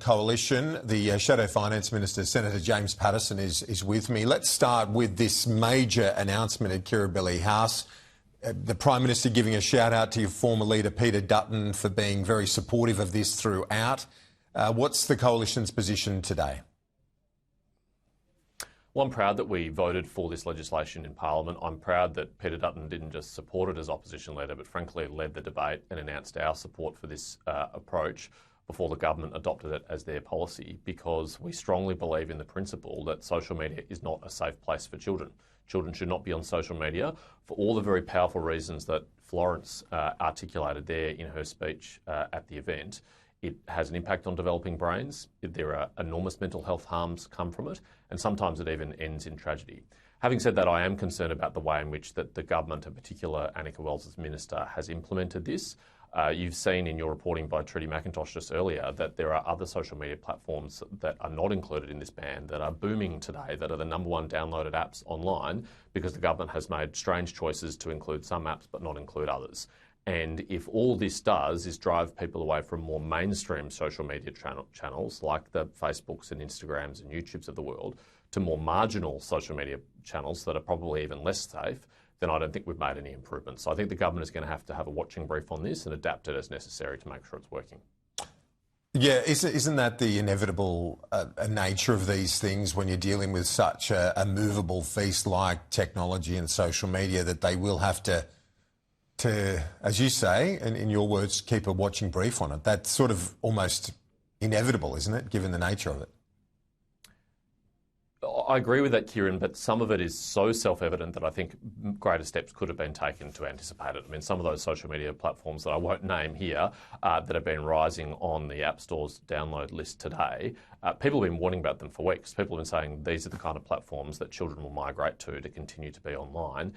Coalition. The Shadow Finance Minister, Senator James Paterson, is with me. Let's start with this major announcement at Kirribilli House. The Prime Minister giving a shout out to your former leader, Peter Dutton, for being very supportive of this throughout. What's the Coalition's position today? Well, I'm proud that we voted for this legislation in Parliament. I'm proud that Peter Dutton didn't just support it as opposition leader, but frankly led the debate and announced our support for this approach before the government adopted it as their policy, because we strongly believe in the principle that social media is not a safe place for children. Children should not be on social media for all the very powerful reasons that Florence articulated there in her speech at the event. It has an impact on developing brains. There are enormous mental health harms come from it, and sometimes it even ends in tragedy. Having said that, I am concerned about the way in which the government, in particular Anika Wells as Minister, has implemented this. You've seen in your reporting by Trudy McIntosh just earlier that there are other social media platforms that are not included in this ban that are booming today, that are the #1 downloaded apps online, because the government has made strange choices to include some apps but not include others. And if all this does is drive people away from more mainstream social media channels like the Facebooks and Instagrams and YouTubes of the world to more marginal social media channels that are probably even less safe, then I don't think we've made any improvements. So I think the government is going to have a watching brief on this and adapt it as necessary to make sure it's working. Yeah, isn't that the inevitable nature of these things when you're dealing with such a movable feast like technology and social media, that they will have to, as you say, and in your words, keep a watching brief on it? That's sort of almost inevitable, isn't it, given the nature of it? I agree with that, Kieran, but some of it is so self-evident that I think greater steps could have been taken to anticipate it. I mean, some of those social media platforms that I won't name here that have been rising on the App Store's download list today, people have been warning about them for weeks. People have been saying these are the kind of platforms that children will migrate to continue to be online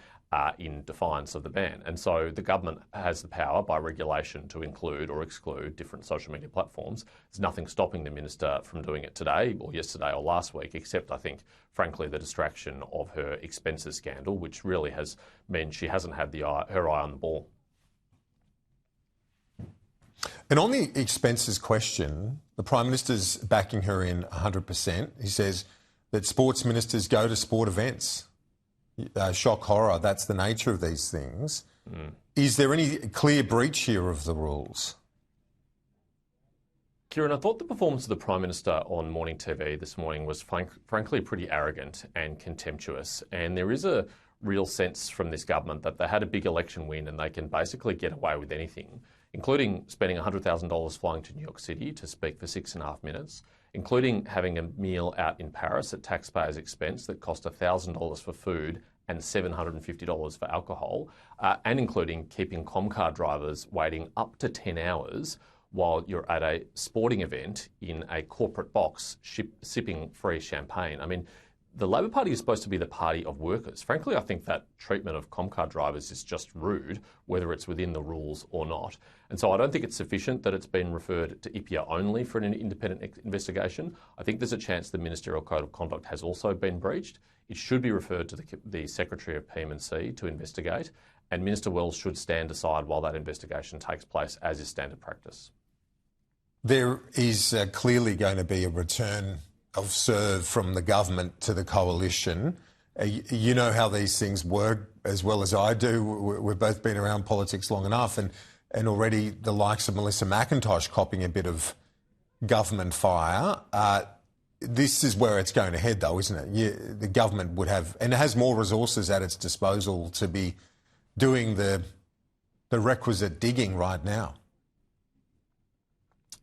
in defiance of the ban. And so the government has the power by regulation to include or exclude different social media platforms. There's nothing stopping the Minister from doing it today or yesterday or last week, except I think, frankly, the distraction of her expenses scandal, which really has meant she hasn't had her eye on the ball. And on the expenses question, the Prime Minister's backing her in 100%. He says that sports ministers go to sport events. Shock horror, that's the nature of these things. Is there any clear breach here of the rules? Kieran, I thought the performance of the Prime Minister on morning TV this morning was frankly pretty arrogant and contemptuous. And there is a real sense from this government that they had a big election win and they can basically get away with anything, including spending $100,000 flying to New York City to speak for 6.5 minutes, including having a meal out in Paris at taxpayers' expense that cost $1,000 for food and $750 for alcohol, and including keeping Comcar drivers waiting up to 10 hours while you're at a sporting event in a corporate box sipping free champagne. I mean, the Labor Party is supposed to be the party of workers. Frankly, I think that treatment of Comcar drivers is just rude, whether it's within the rules or not. And so I don't think it's sufficient that it's been referred to IPIA only for an independent investigation. I think there's a chance the Ministerial Code of Conduct has also been breached. It should be referred to the Secretary of PM&C to investigate, and Minister Wells should stand aside while that investigation takes place, as is standard practice. There is clearly going to be a return of serve from the government to the coalition. You know how these things work as well as I do. We've both been around politics long enough, and already the likes of Melissa McIntosh copping a bit of government fire. This is where it's going to head, though, isn't it? The government would have, and it has more resources at its disposal to be doing the requisite digging right now.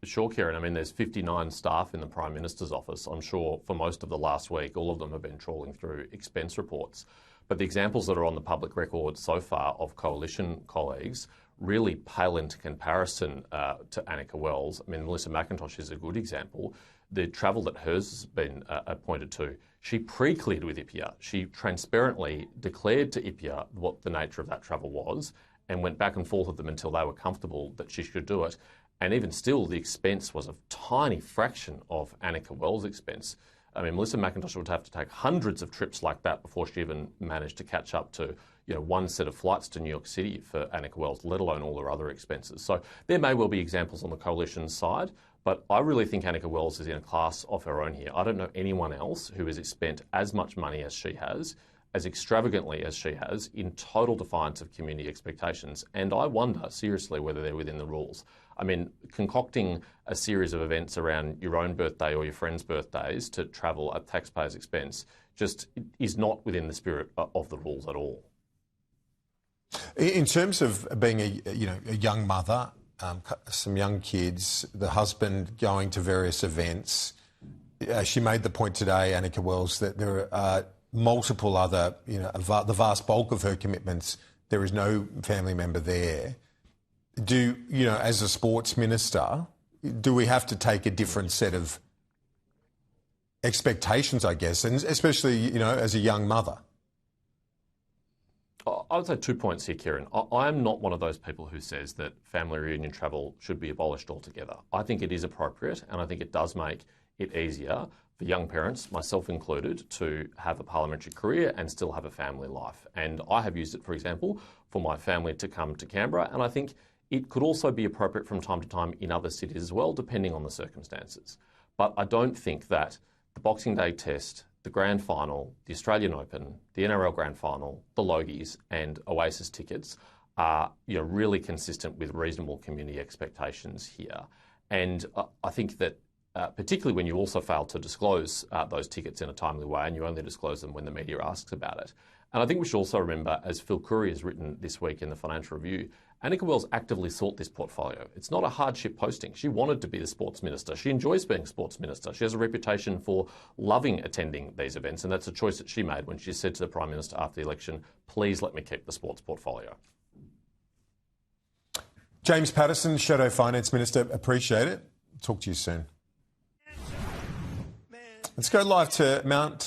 Sure, Kieran. I mean, there's 59 staff in the Prime Minister's office. I'm sure for most of the last week, all of them have been trawling through expense reports. But the examples that are on the public record so far of coalition colleagues really pale into comparison to Anika Wells. I mean, Melissa McIntosh is a good example. The travel that hers has been appointed to, she pre-cleared with IPIA. She transparently declared to IPIA what the nature of that travel was and went back and forth with them until they were comfortable that she should do it. And even still, the expense was a tiny fraction of Anika Wells' expense. I mean, Melissa McIntosh would have to take hundreds of trips like that before she even managed to catch up to, one set of flights to New York City for Anika Wells, let alone all her other expenses. So there may well be examples on the coalition side, But I really think Anika Wells is in a class of her own here. I don't know anyone else who has spent as much money as she has, as extravagantly as she has, in total defiance of community expectations. And I wonder, seriously, whether they're within the rules. I mean, concocting a series of events around your own birthday or your friends' birthdays to travel at taxpayers' expense just is not within the spirit of the rules at all. In terms of being a young mother, some young kids, the husband going to various events, she made the point today, Anika Wells, that there are multiple other, the vast bulk of her commitments, there is no family member there. As a sports minister, do we have to take a different set of expectations, I guess, and especially, as a young mother? I would say 2 points here, Kieran. I am not one of those people who says that family reunion travel should be abolished altogether. I think it is appropriate, and I think it does make it easier for young parents, myself included, to have a parliamentary career and still have a family life. And I have used it, for example, for my family to come to Canberra, and I think it could also be appropriate from time to time in other cities as well, depending on the circumstances. But I don't think that the Boxing Day Test, the Grand Final, the Australian Open, the NRL Grand Final, the Logies and Oasis tickets are really consistent with reasonable community expectations here. And I think that particularly when you also fail to disclose those tickets in a timely way and you only disclose them when the media asks about it. And I think we should also remember, as Phil Curry has written this week in the Financial Review, Anika Wells actively sought this portfolio. It's not a hardship posting. She wanted to be the sports minister. She enjoys being sports minister. She has a reputation for loving attending these events, and that's a choice that she made when she said to the Prime Minister after the election, please let me keep the sports portfolio. James Patterson, Shadow Finance Minister, appreciate it. Talk to you soon. Let's go live to Mount